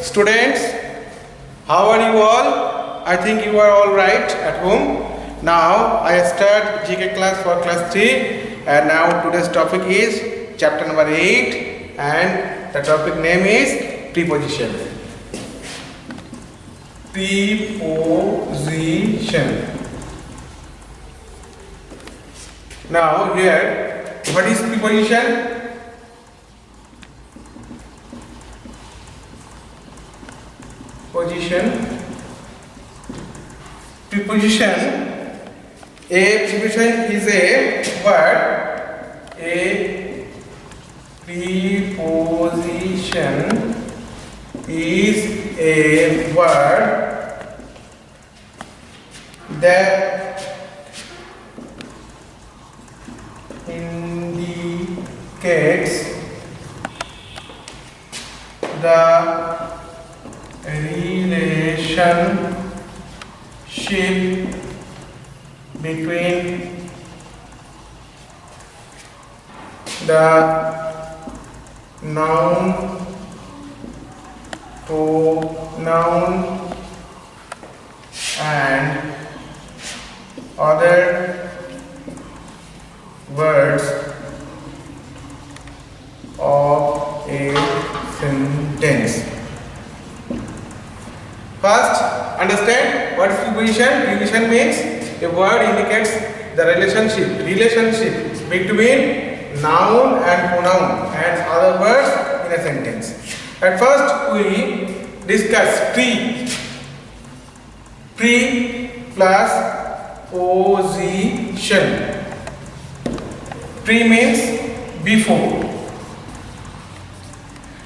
students, how are you all? I think you are all right at home. Now I start GK class for class 3 and now today's topic is chapter number 8 and the topic name is preposition. Preposition. Now here, what is preposition? Preposition is a word. A preposition is a word that indicates the relationship between the noun, pronoun and other words of a sentence. First, understand what is preposition. Preposition means a word indicates the relationship between noun and pronoun and other words in a sentence. At first, we discuss pre plus position. Pre means before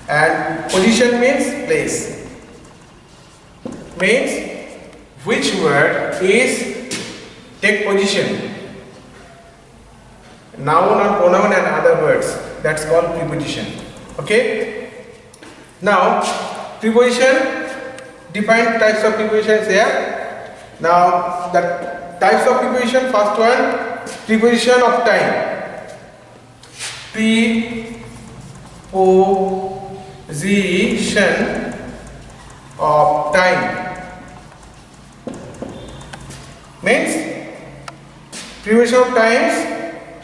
and position means place. Means which word is take position, noun or pronoun and other words, that's called preposition. Okay, now preposition, define types of prepositions here. Now the types of preposition, first one, preposition of time. Preposition of time means preposition of times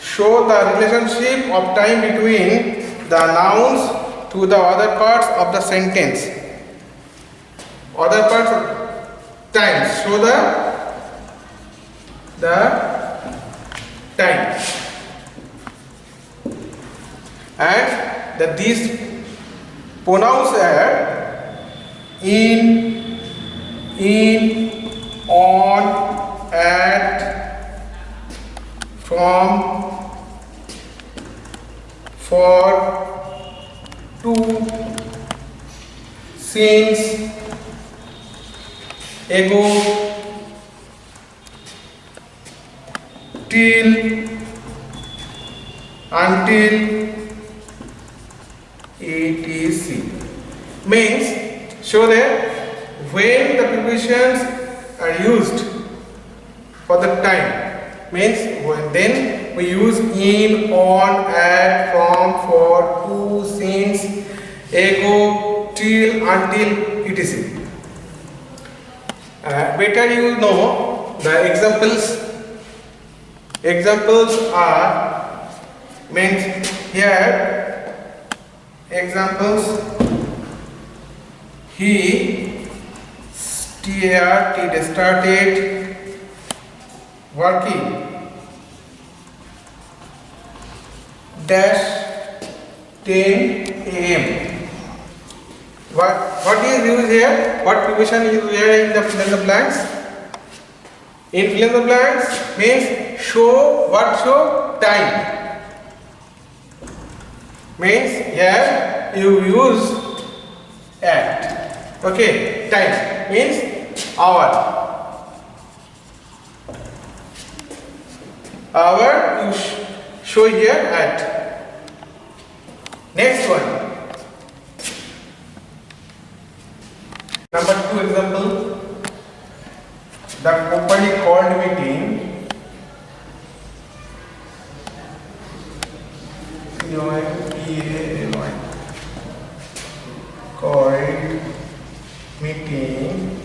show the relationship of time between the nouns to the other parts of the sentence. Other parts of time show the time, and that these pronouns are in, on, at, from, for, to, since, ago, till, until, etc. Means show that when the prepositions are used for the time, means then we use in, on, at, from, for, to, since, ago, till, until, etc. Better you know the examples. Examples are means here. Examples: he started working dash 10 a.m. What is used here? What preposition is here in the fill in the blanks? In fill in the blanks means show what? Show time. Means here you use at. Okay, time means hour. Hour you show here at. Next one. Number 2 example. The properly called meeting called meeting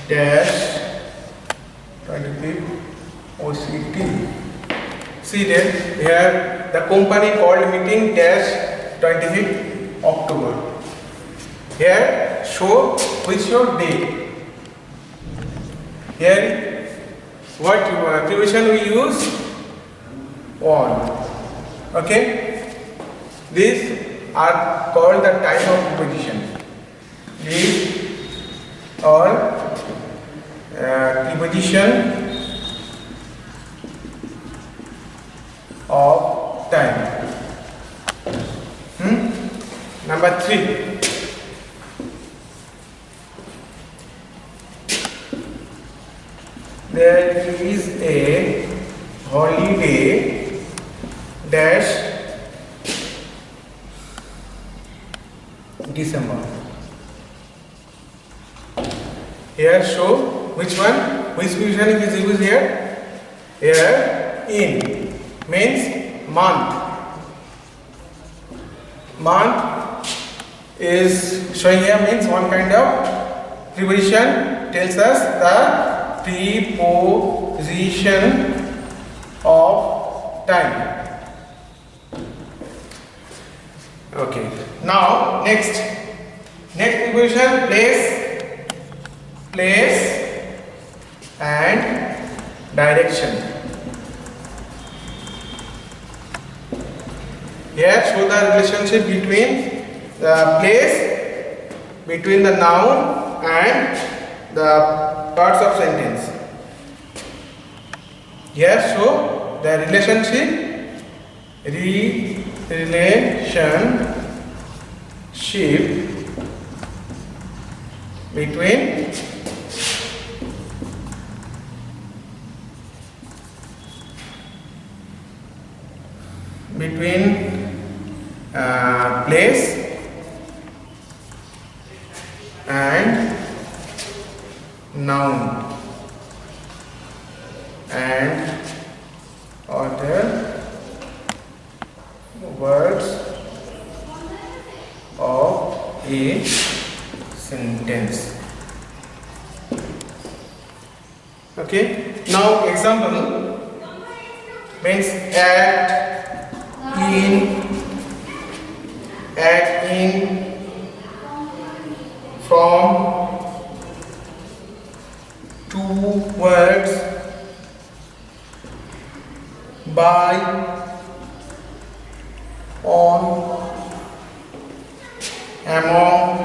dash 25th OCT. See that here the company called meeting dash 25th October. Here show which show date. Here what preposition we use? On. Okay. These are called the type of preposition. These are preposition of time. Number 3. There is a holiday dash December. Here show which one, which preposition is used here. Here in means month. Month is showing here means one kind of preposition tells us the preposition of time. Okay. Now next preposition place and direction. Here show the relationship between the place, between the noun and the parts of sentence. Here show the relationship between place and noun and other words of a sentence. Okay. Now example means act in from two words by on among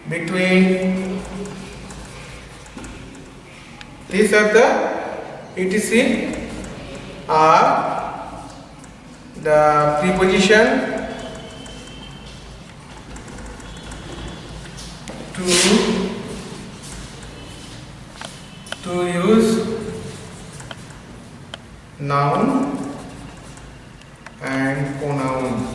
between. These are the etc are the preposition to use noun and pronoun.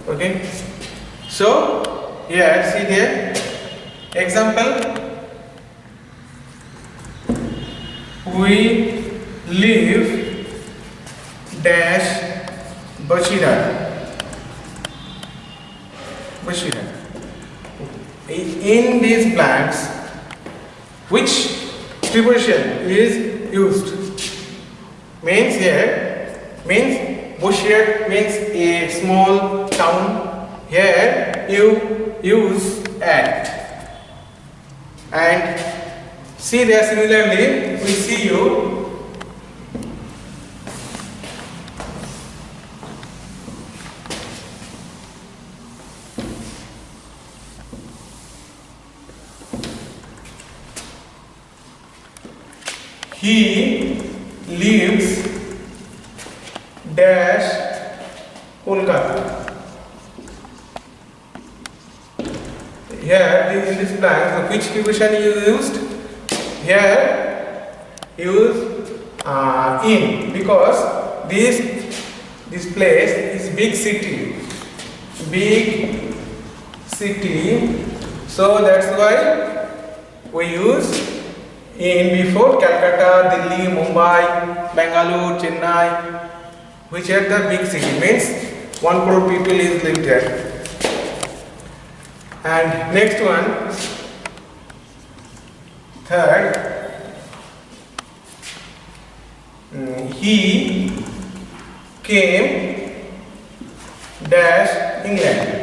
Okay. So here see there example, we live dash Bashira. In these blanks which preposition is used? Means here means Bushir means a small town. Here you use at. And see there similarly we see you he lives dash Kolkata. Here in this blank which preposition you used? Here use in, because this place is big city, so that's why we use in before Calcutta, Delhi, Mumbai, Bangalore, Chennai, which are the big city, means 1 crore people is live there. And next one, third, he came dash England.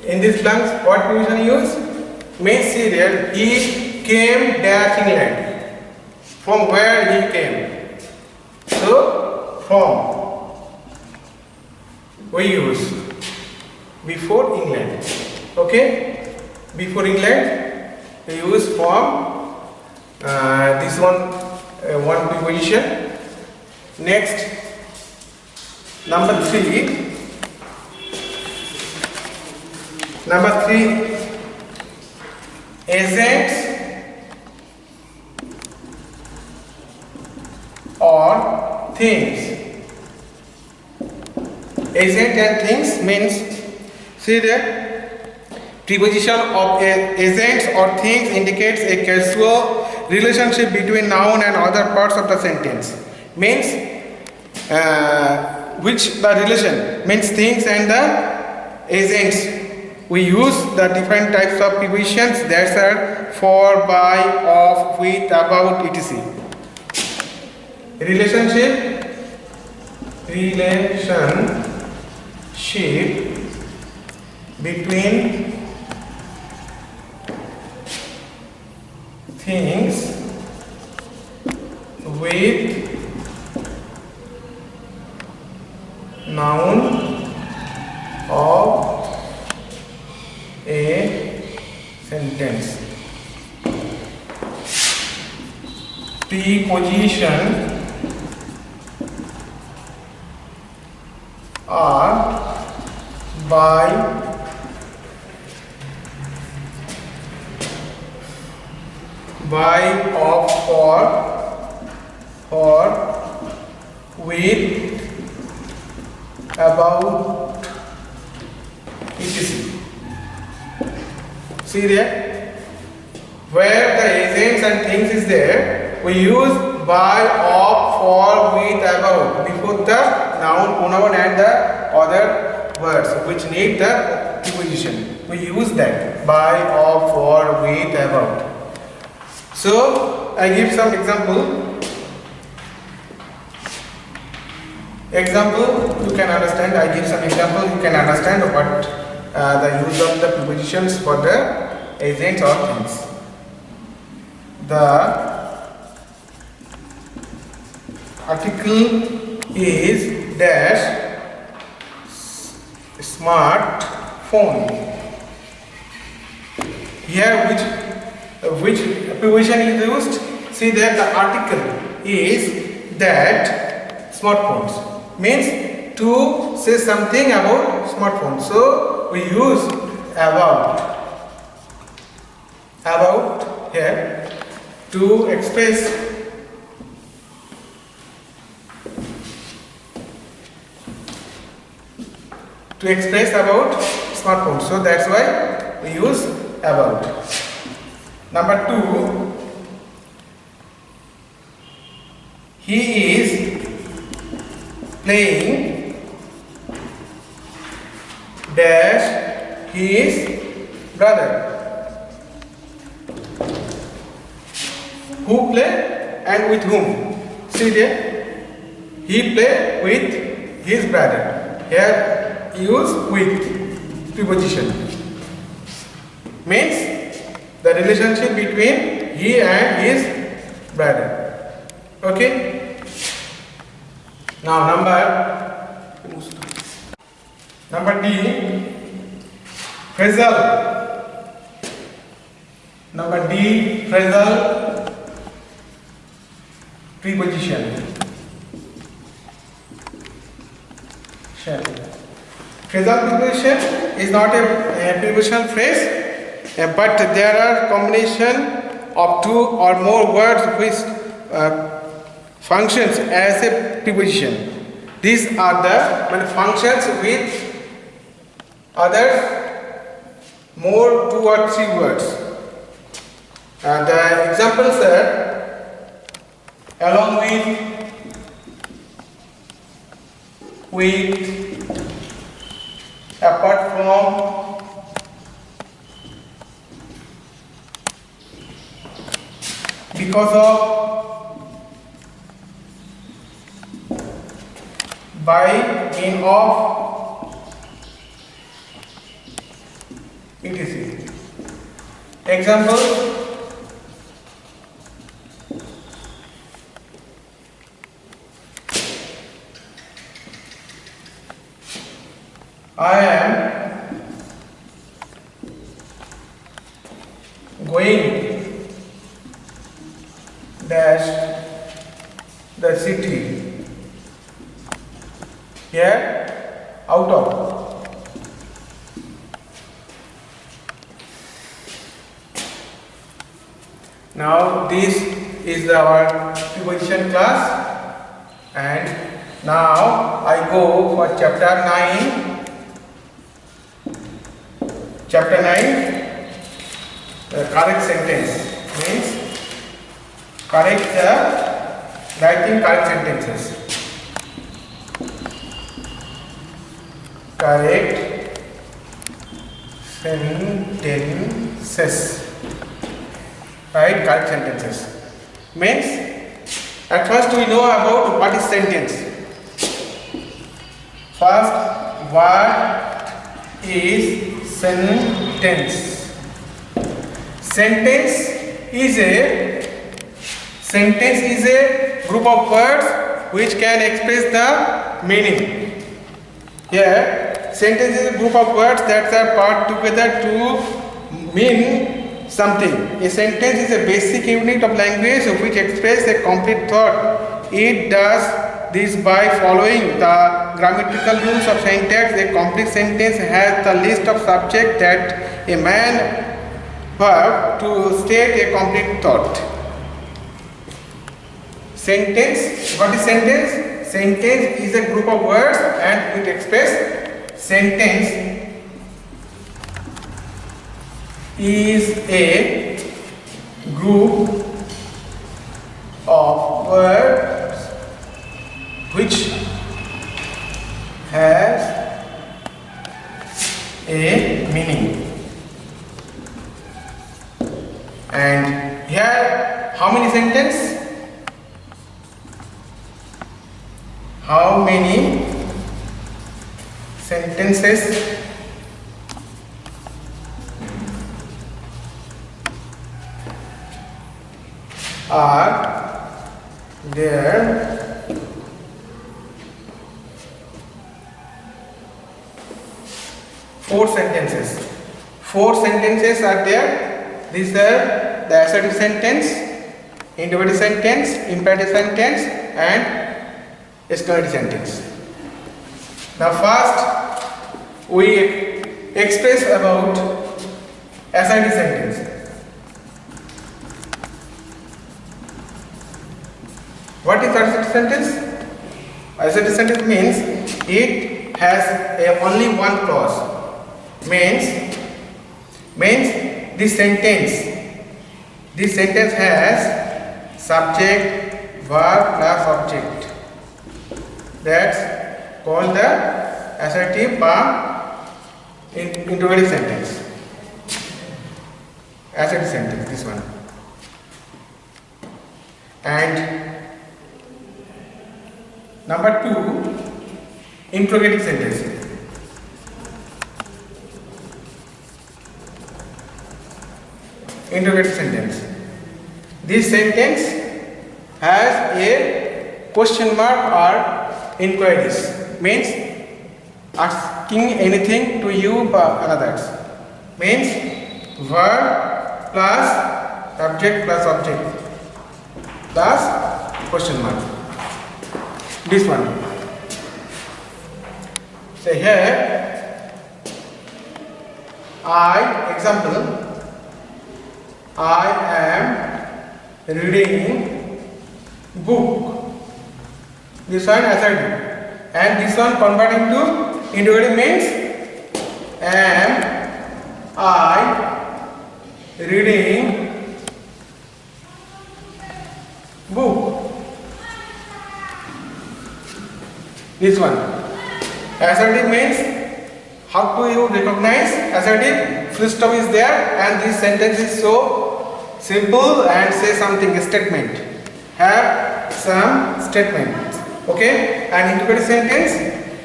In this blanks, what preposition use? Means see there, he came dash England. From where he came? So, from we use before England. Okay? Before England, we use from this one preposition. Next, number 3. Number 3, agents or things. Agent and things means, see there, preposition of agents or things indicates a causal relationship between noun and other parts of the sentence. Means which the relation means things and the agents. We use the different types of prepositions that are for, by, of, with, about, etc. Relationship between things with noun of a sentence. Preposition are by, of, for, with, about, etc. See there, where the agents and things is there, we use by, of, for, with, about before the noun, pronoun and the other words which need the preposition. We use that by, of, for, with, about. So I give some example. You can understand. I give some example. You can understand what the use of the prepositions for the agents or things. The article is dash smartphone. Here which preposition is used? See that the article is that smartphones. Means to say something about smartphones. So we use about here to express about smartphones. So that's why we use about. Number 2, he is playing dash his brother. Who play and with whom? See there, he play with his brother. Here use with preposition. Means the relationship between he and his brother. Okay. Now number D, phrasal. Number D, phrasal preposition. Phrasal preposition is not a prepositional phrase, but there are combination of 2 or more words which functions as a preposition. These are the functions with other more 2 or 3 words. The examples are along with, apart from, because of, by, in, of, etc. Example: I am going dash the city. Here, out of. Now this is our preposition class, and now I go for chapter 9. Chapter 9, correct sentence means correct writing correct sentences. Correct sentences. Right, correct sentences means at first we know about what is sentence. First, what is sentence? Sentence is a group of words which can express the meaning. Here, sentence is a group of words that are put together to mean something. A sentence is a basic unit of language which expresses a complete thought. It does this by following the grammatical rules of syntax. A complete sentence has the list of subjects that a man have to state a complete thought. Sentence. What is sentence? Sentence is a group of words and it expresses. Sentence is a group of words which has a meaning. And here, how many sentences? How many sentences are there? 4 sentences. 4 sentences are there. These are the assertive sentence, interrogative sentence, imperative sentence, and exclamative sentence. Now, first we express about assertive sentence. What is assertive sentence? Assertive sentence means it has only one clause. Means this sentence has subject, verb plus object. That's called the assertive interrogative sentence. Assertive sentence, this one. And number 2, interrogative sentence. Interrogative sentence. This sentence has a question mark or inquiries. Means asking anything to you by others. Means verb plus subject plus object plus question mark. This one. So here, example, I am reading book. This one assertive, and this one converting to interrogative means am I reading book. This one. Assertive means how do you recognize assertive? Full stop is there and this sentence is so simple and say something, a statement. Have some statement. Okay? And interrogative sentence.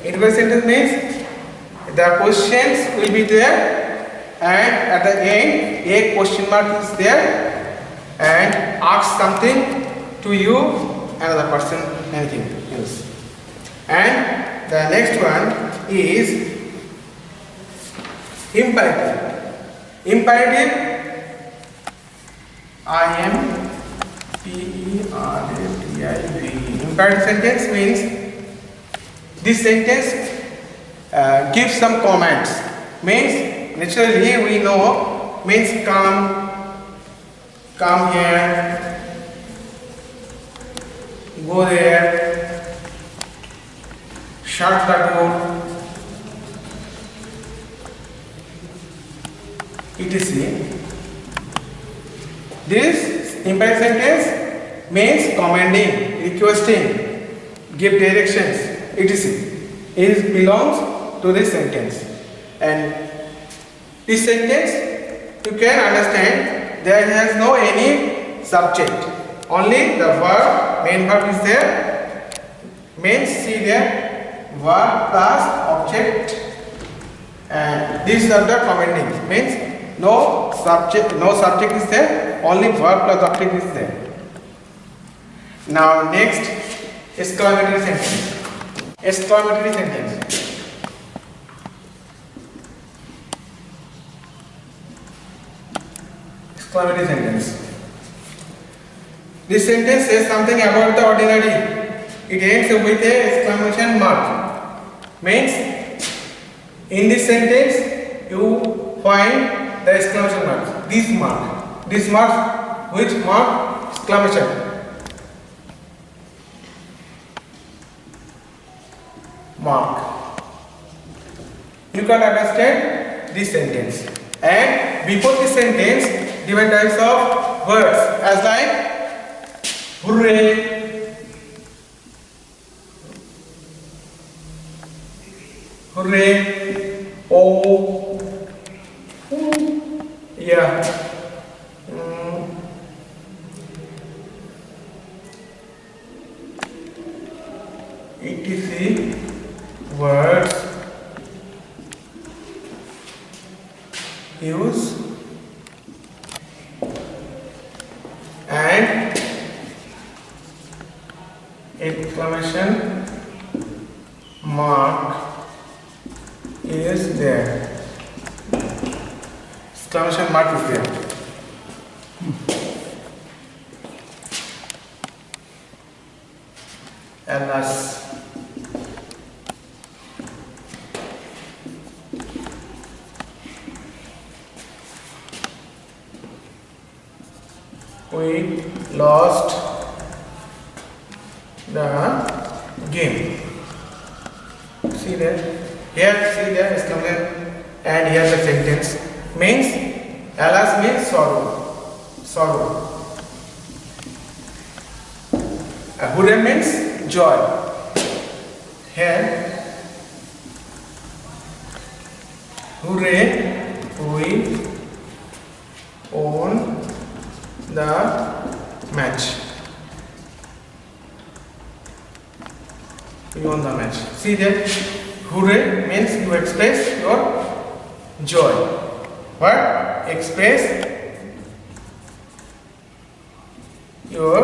Interrogative sentence means the questions will be there and at the end a question mark is there and ask something to you, another person, anything else. And the next one is imperative. Imperative, I-M-P-E-R-A-T-I-V. Imperative sentence means this sentence gives some comments. Means naturally we know means come here, go there, shut the door, etc. This imperative sentence means commanding, requesting, give directions, etc. It belongs to this sentence. And this sentence you can understand there has no any subject, only the verb, main verb is there, means see there, verb plus object, and these are the commanding, means no subject is there, only verb plus object is there. Now next, exclamatory sentence. Exclamatory sentence. Exclamatory sentence. This sentence says something about the ordinary. It ends with a exclamation mark. Means in this sentence you find the exclamation mark. This mark. This mark, which mark? Exclamation mark. You can understand this sentence. And before this sentence, different types of words as like hooray, hooray, oh, yeah, etc. words use and exclamation mark is there. Exclamation mark is there. Alas. We lost the game. See there? Here, see there, exclamation, and here the sentence means alas means sorrow. Sorrow. Hooray means joy. Here, hooray, we won the match. You won the match. See that? Hooray means you express your joy. What? Express your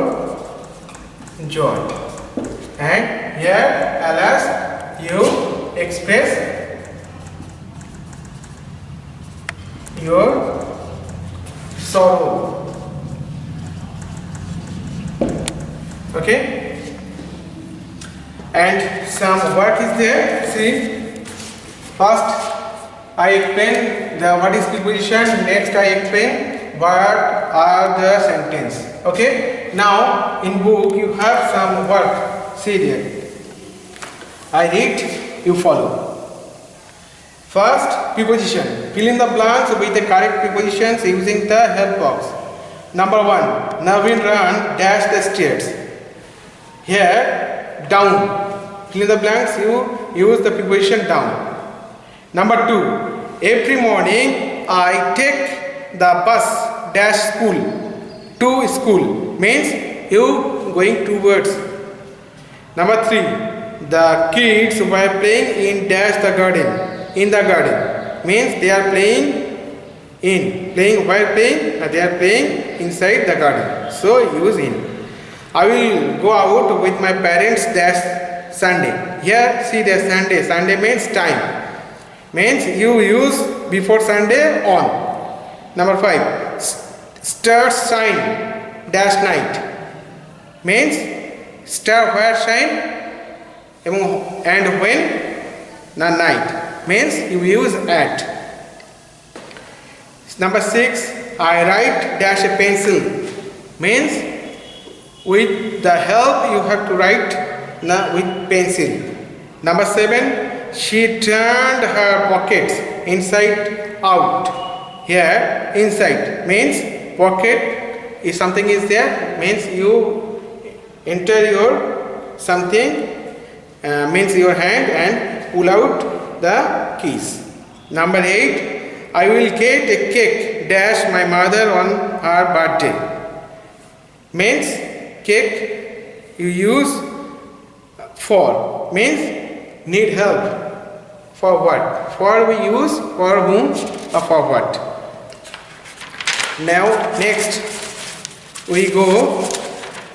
joy. And here, alas, you express your sorrow. Okay? And some what is there? See, first I explain the what is preposition, next I explain what are the sentence. Okay? Now in book you have some work. See there. I read, you follow. First, preposition. Fill in the blanks with the correct prepositions using the help box. Number 1. Naveen ran dash the stairs. Here, down. Fill in the blanks, you use the preposition down. Number 2. Every morning I take the bus dash school. To school means you going towards. Number 3. The kids were playing in dash the garden. In the garden means they are playing in. Playing while playing, they are playing inside the garden. So use in. I will go out with my parents dash Sunday. Here see the Sunday. Sunday means time. Means you use before Sunday on. Number 5. Stars shine dash night. Means star where shine and when the night. Means you use at. Number 6. I write dash a pencil. Means with the help you have to write with pencil. Number 7. She turned her pockets inside out. Here inside means pocket if something is there means you enter your something means your hand and pull out the keys. Number 8. I will get a cake dash my mother on her birthday. Means cake you use for means need help. For what? For we use for whom or for what? Now next we go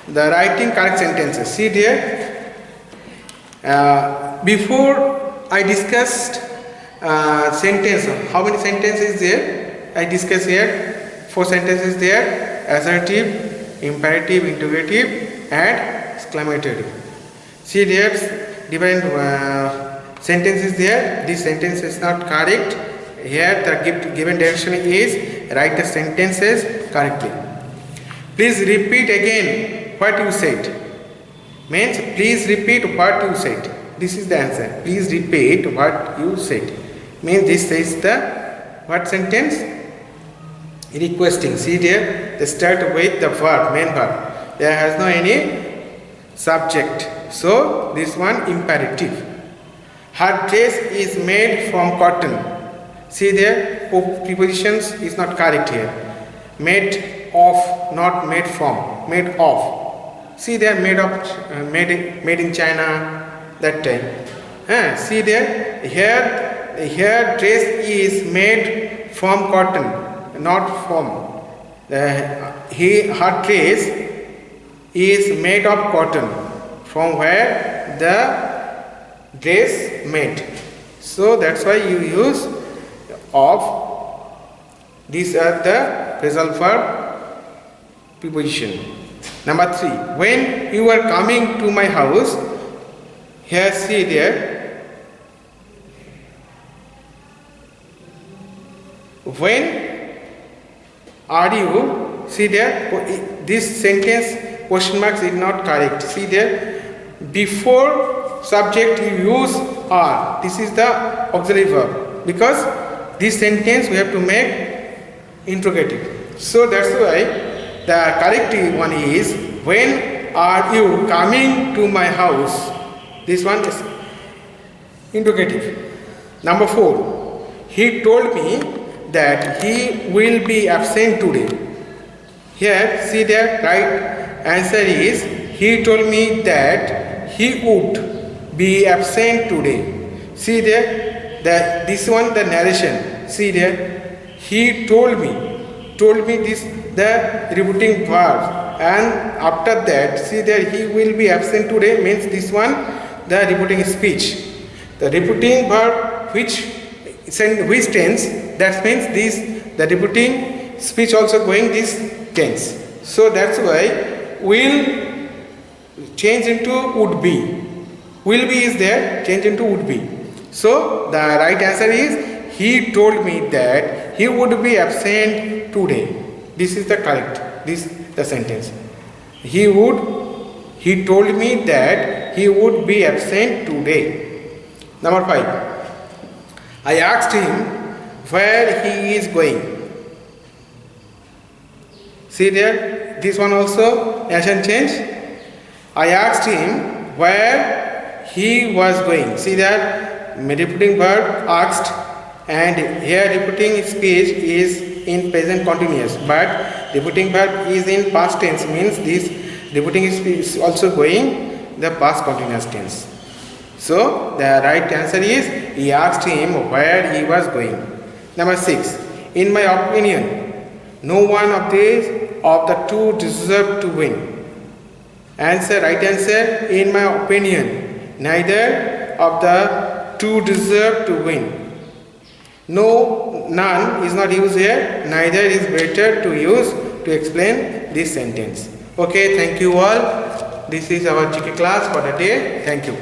the writing correct sentences. See there. Before I discussed sentence. How many sentences there? I discussed here 4 sentences there: assertive, imperative, interrogative, and exclamatory. See there different sentences there. This sentence is not correct. Here the given direction is write the sentences correctly. Please repeat again what you said. Means please repeat what you said. This is the answer. Please repeat what you said. Means this is the what sentence? Requesting. See there, they start with the verb, main verb. There has no any subject. So this one imperative. Her dress is made from cotton. See there, prepositions is not correct here. Made of, not made from. Made of. See there, made of, made in China. That time. See there, here dress is made from cotton, not from. Her dress is made of cotton. From where the dress made. So that's why you use of. These are the phrasal verb preposition. Number 3. When you are coming to my house. Here see there. When are you? See there. This sentence question marks is not correct. See there. Before subject you use are. This is the auxiliary verb. Because this sentence we have to make interrogative. So that's why the correct one is when are you coming to my house? This one is interrogative. Number 4. He told me that he will be absent today. Here see the right answer is he told me that he would be absent today. See there, this one the narration. See there, he told me this the repeating verb, and after that see there he will be absent today means this one the repeating speech. The repeating verb which tense, that means this the repeating speech also going this tense. So that's why will change into would be. Will be is there, change into would be. So the right answer is he told me that he would be absent today. This is the correct. This the sentence. He told me that he would be absent today. Number 5. I asked him where he is going. See there, this one also action change. I asked him where he was going. See that repeating verb asked, and here repeating speech is in present continuous, but repeating verb is in past tense, means this repeating speech is also going the past continuous tense. So the right answer is he asked him where he was going. Number 6. In my opinion, no one of the two deserve to win. Answer, right answer, in my opinion, neither of the two deserve to win. No, none is not used here, neither is better to use to explain this sentence. Okay, thank you all. This is our GK class for the day. Thank you.